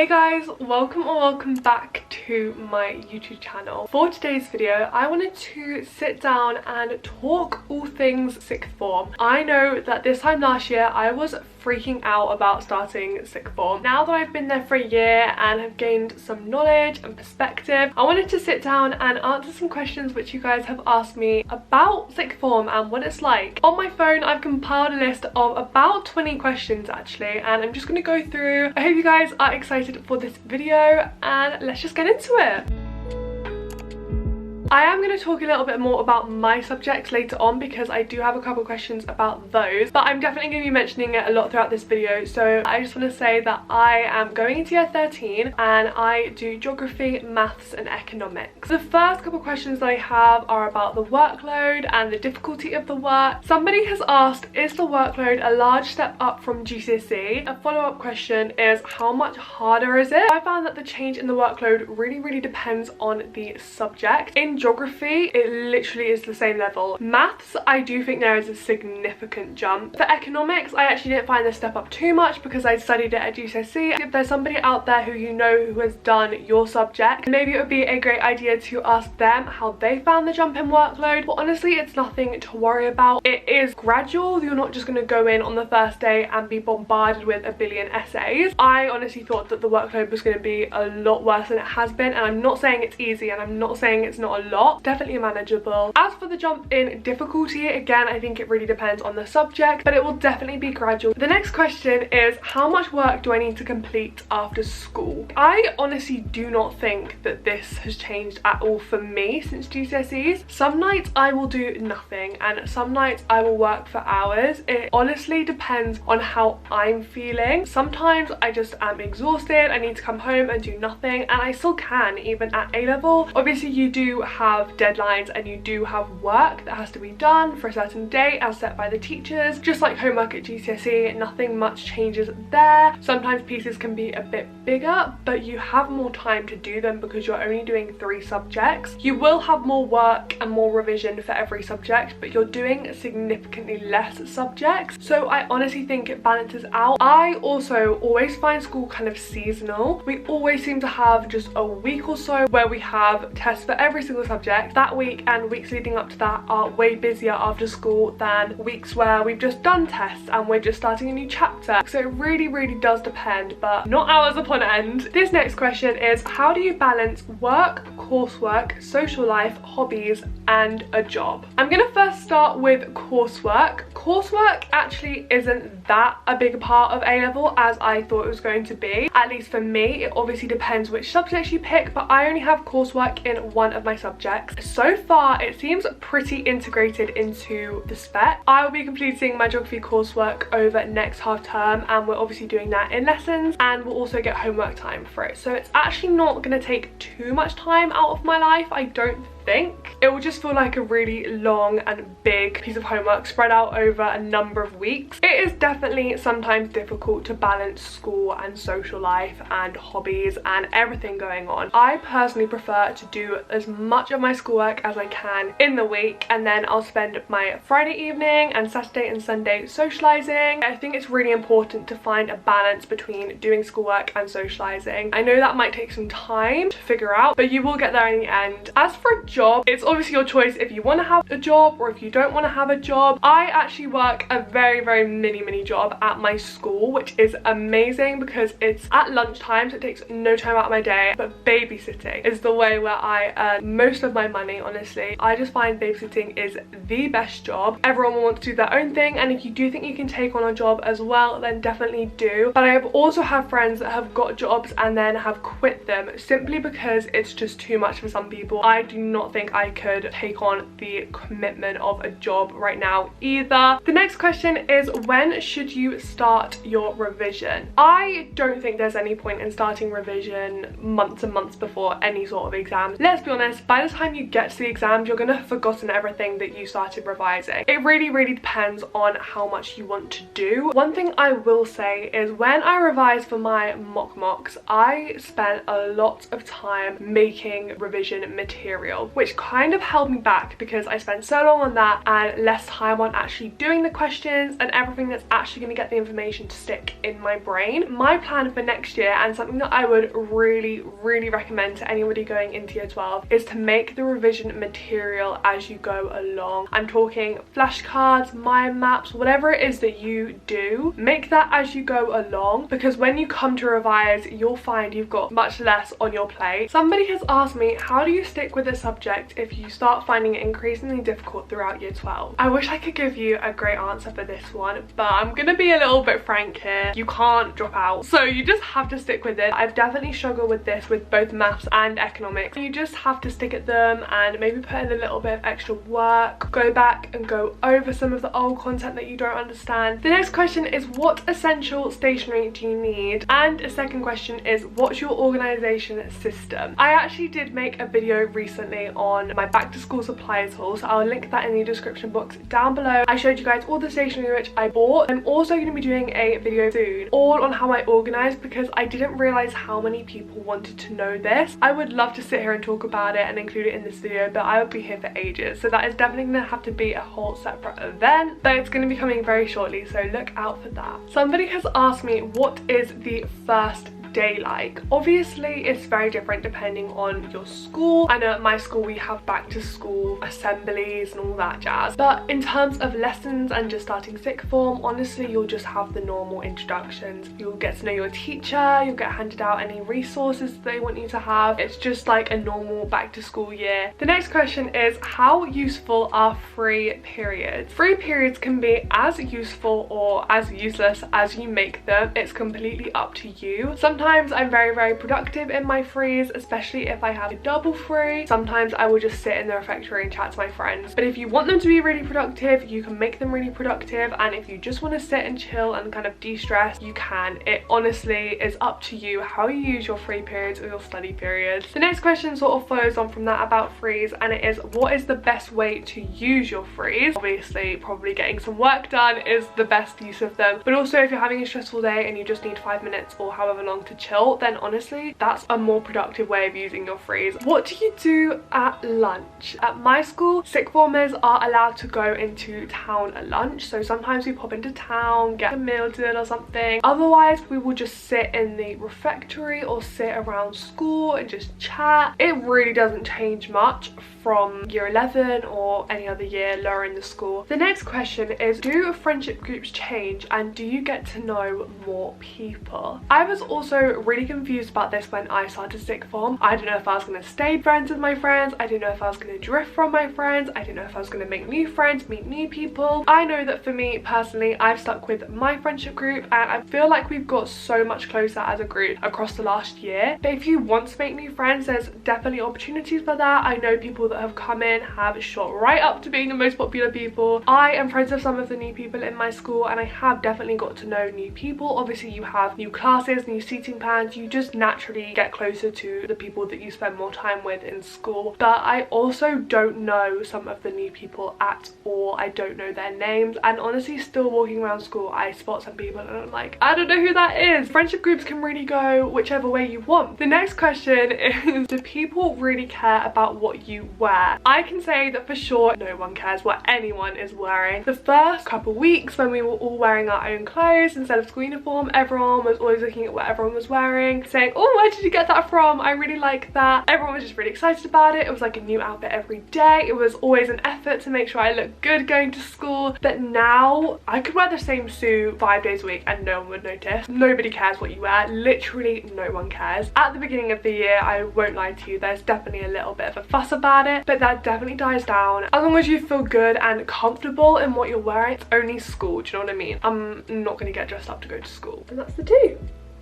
Hey guys, welcome back to my YouTube channel. For today's video, I wanted to sit down and talk all things sixth form. I know that this time last year I was freaking out about starting sixth form. Now that I've been there for a year and have gained some knowledge and perspective, I wanted to sit down and answer some questions which you guys have asked me about sixth form and what it's like. On my phone I've compiled a list of about 20 questions actually, and I'm just going to go through. I hope you guys are excited for this video and let's just get into it. I am going to talk a little bit more about my subjects later on because I do have a couple questions about those, but I'm definitely going to be mentioning it a lot throughout this video. So I just want to say that I am going into year 13 and I do geography, maths and economics. The first couple questions that I have are about the workload and the difficulty of the work. Somebody has asked, is the workload a large step up from GCSE? A follow-up question is, how much harder is it? I found that the change in the workload really depends on the subject. In geography, it literally is the same level. Maths, I do think there is a significant jump. For economics, I actually didn't find the step up too much because I studied it at GCSE. If there's somebody out there who you know who has done your subject, maybe it would be a great idea to ask them how they found the jump in workload. But honestly, it's nothing to worry about. It is gradual. You're not just going to go in on the first day and be bombarded with a billion essays. I honestly thought that the workload was going to be a lot worse than it has been, and I'm not saying it's easy and I'm not saying it's not a lot. Definitely manageable. As for the jump in difficulty, again, I think it really depends on the subject, but it will definitely be gradual. The next question is, how much work do I need to complete after school? I honestly do not think that this has changed at all for me since GCSEs. Some nights I will do nothing and some nights I will work for hours. It honestly depends on how I'm feeling. Sometimes I just am exhausted, I need to come home and do nothing, and I still can even at A-level. Obviously you do have deadlines and you do have work that has to be done for a certain date as set by the teachers. Just like homework at GCSE, nothing much changes there. Sometimes pieces can be a bit bigger, but you have more time to do them because you're only doing 3 subjects. You will have more work and more revision for every subject, but you're doing significantly less subjects. So I honestly think it balances out. I also always find school kind of seasonal. We always seem to have just a week or so where we have tests for every single subject. That week and weeks leading up to that are way busier after school than weeks where we've just done tests and we're just starting a new chapter. So it really does depend, but not hours upon end. This next question is, how do you balance work, coursework, social life, hobbies and a job? I'm gonna first start with coursework. Coursework actually isn't that a big part of A-level as I thought it was going to be. At least for me, it obviously depends which subjects you pick, but I only have coursework in one of my subjects. So far, it seems pretty integrated into the spec. I will be completing my geography coursework over next half term, and we're obviously doing that in lessons, and we'll also get homework time for it. So it's actually not going to take too much time out of my life, I don't think. It will just feel like a really long and big piece of homework spread out over a number of weeks. It is definitely sometimes difficult to balance school and social life and hobbies and everything going on. I personally prefer to do as much of my schoolwork as I can in the week, and then I'll spend my Friday evening and Saturday and Sunday socializing. I think it's really important to find a balance between doing schoolwork and socializing. I know that might take some time to figure out, but you will get there in the end. As for a job, it's obviously your choice if you want to have a job or if you don't want to have a job. I actually work a very mini job at my school, which is amazing because it's at lunchtime, so it takes no time out of my day, but babysitting is the way where I earn most of my money, honestly. I just find babysitting is the best job. Everyone will want to do their own thing, and if you do think you can take on a job as well, then definitely do. But I have also had friends that have got jobs and then have quit them simply because it's just too much for some people. I do not think I could take on the commitment of a job right now either. The next question is, when should you start your revision? I don't think there's any point in starting revision months and months before any sort of exam. Let's be honest, by the time you get to the exams, you're gonna have forgotten everything that you started revising. It really depends on how much you want to do. One thing I will say is, when I revised for my mocks, I spent a lot of time making revision material. which kind of held me back because I spent so long on that and less time on actually doing the questions and everything that's actually going to get the information to stick in my brain. My plan for next year, and something that I would really recommend to anybody going into year 12, is to make the revision material as you go along. I'm talking flashcards, mind maps, whatever it is that you do, make that as you go along, because when you come to revise you'll find you've got much less on your plate. Somebody has asked me, how do you stick with a subject if you start finding it increasingly difficult throughout year 12? I wish I could give you a great answer for this one, but I'm gonna be a little bit frank here. You can't drop out, so you just have to stick with it. I've definitely struggled with this with both maths and economics. You just have to stick at them and maybe put in a little bit of extra work, go back and go over some of the old content that you don't understand. The next question is, what essential stationery do you need? And a second question is, what's your organisation system? I actually did make a video recently on my back to school supplies haul, so I'll link that in the description box down below. I showed you guys all the stationery which I bought. I'm also going to be doing a video soon all on how I organise, because I didn't realise how many people wanted to know this. I would love to sit here and talk about it and include it in this video, but I would be here for ages, so that is definitely going to have to be a whole separate event, but it's going to be coming very shortly, so look out for that. Somebody has asked me, what is the first day like? Obviously it's very different depending on your school. I know at my school we have back to school assemblies and all that jazz, but in terms of lessons and just starting sixth form, honestly you'll just have the normal introductions. You'll get to know your teacher, you'll get handed out any resources they want you to have. It's just like a normal back to school year. The next question is, how useful are free periods? Free periods can be as useful or as useless as you make them. It's completely up to you. Sometimes I'm very productive in my frees, especially if I have a double free. Sometimes I will just sit in the refectory and chat to my friends, but if you want them to be really productive, you can make them really productive, and if you just want to sit and chill and kind of de-stress, you can. It honestly is up to you how you use your free periods or your study periods. The next question sort of follows on from that about frees, and it is, what is the best way to use your frees? Obviously probably getting some work done is the best use of them, but also if you're having a stressful day and you just need 5 minutes or however long to chill, then honestly that's a more productive way of using your frees. What do you do at lunch? At my school, sixth formers are allowed to go into town at lunch, so sometimes we pop into town, get a meal done or something. Otherwise we will just sit in the refectory or sit around school and just chat. It really doesn't change much from year 11 or any other year lower in the school. The next question is, do friendship groups change and do you get to know more people? I was also really confused about this when I started sixth form. I didn't know if I was going to stay friends with my friends, I didn't know if I was going to drift from my friends, I didn't know if I was going to make new friends, meet new people. I know that for me personally, I've stuck with my friendship group and I feel like we've got so much closer as a group across the last year. But if you want to make new friends, there's definitely opportunities for that. I know people that have come in have shot right up to being the most popular people. I am friends with some of the new people in my school and I have definitely got to know new people. Obviously you have new classes, new seating plans, you just naturally get closer to the people that you spend more time with in school. But I also don't know some of the new people at all. I don't know their names, and honestly still walking around school I spot some people and I'm like, I don't know who that is. Friendship groups can really go whichever way you want. The next question is, do people really care about what you wear? I can say that for sure no one cares what anyone is wearing. The first couple weeks when we were all wearing our own clothes instead of school uniform, everyone was always looking at what everyone was wearing, saying, oh, where did you get that from? I really like that. Everyone was just really excited about it. It was like a new outfit every day. It was always an effort to make sure I looked good going to school. But now I could wear the same suit 5 days a week and no one would notice. Nobody cares what you wear. Literally no one cares. At the beginning of the year, I won't lie to you, there's definitely a little bit of a fuss about it, but that definitely dies down. As long as you feel good and comfortable in what you're wearing, it's only school, do you know what I mean? I'm not gonna get dressed up to go to school. And that's the do.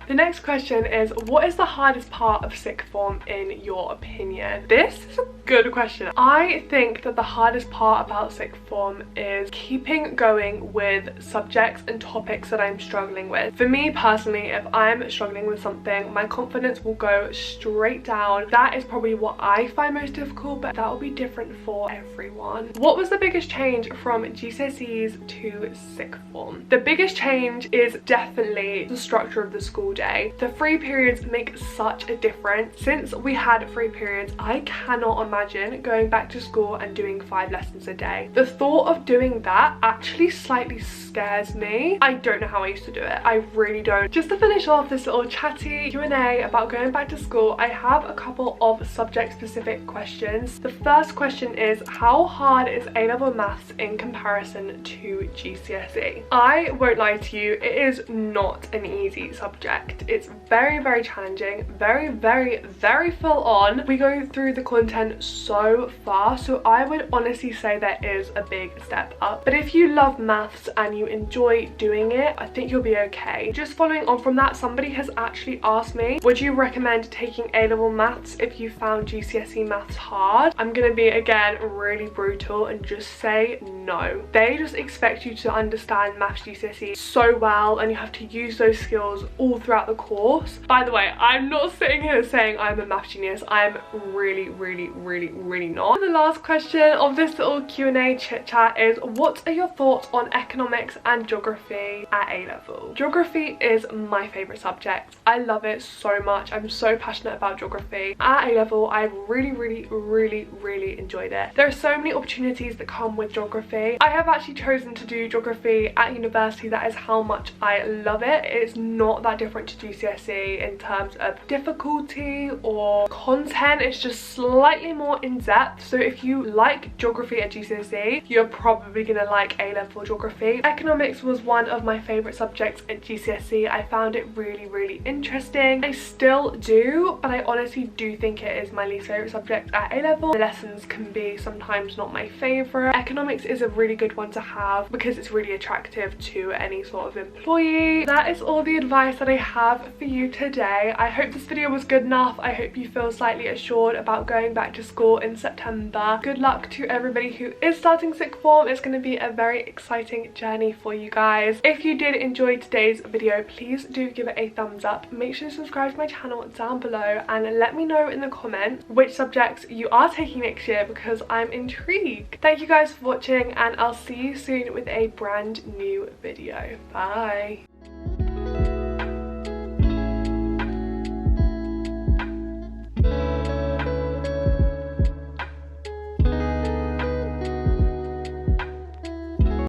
The next question is, what is the hardest part of sixth form in your opinion? This is a good question. I think that the hardest part about sixth form is keeping going with subjects and topics that I'm struggling with. For me personally, if I'm struggling with something, my confidence will go straight down. That is probably what I find most difficult, but that will be different for everyone. What was the biggest change from GCSEs to sixth form? The biggest change is definitely the structure of the school day. day. The free periods make such a difference. Since we had free periods, I cannot imagine going back to school and doing 5 lessons a day. The thought of doing that actually slightly scares me. I don't know how I used to do it. I really don't. Just to finish off this little chatty Q&A about going back to school, I have a couple of subject specific questions. The first question is, how hard is A-level maths in comparison to GCSE? I won't lie to you, it is not an easy subject. It's very, very challenging, very, very, very full on. We go through the content so fast, so I would honestly say there is a big step up. But if you love maths and you enjoy doing it, I think you'll be okay. Just following on from that, somebody has actually asked me, would you recommend taking A-level maths if you found GCSE maths hard? I'm gonna be, again, really brutal and just say no. They just expect you to understand maths GCSE so well, and you have to use those skills all throughout the course. By the way, I'm not sitting here saying I'm a maths genius. I'm really, really, really, really not. The last question of this little Q&A chit chat is, what are your thoughts on economics and geography at A-level? Geography is my favourite subject. I love it so much. I'm so passionate about geography. At A-level, I really, really, really, really enjoyed it. There are so many opportunities that come with geography. I have actually chosen to do geography at university. That is how much I love it. It's not that different to GCSE in terms of difficulty or content. It's just slightly more in-depth. So if you like geography at GCSE, you're probably gonna like A-level geography. Economics was one of my favourite subjects at GCSE. I found it really, really interesting. I still do, but I honestly do think it is my least favourite subject at A-level. The lessons can be sometimes not my favourite. Economics is a really good one to have because it's really attractive to any sort of employee. That is all the advice that I have for you today. I hope this video was good enough. I hope you feel slightly assured about going back to school in September. Good luck to everybody who is starting sixth form. It's going to be a very exciting journey for you guys. If you did enjoy today's video, please do give it a thumbs up. Make sure to subscribe to my channel down below and let me know in the comments which subjects you are taking next year because I'm intrigued. Thank you guys for watching, and I'll see you soon with a brand new video. Bye.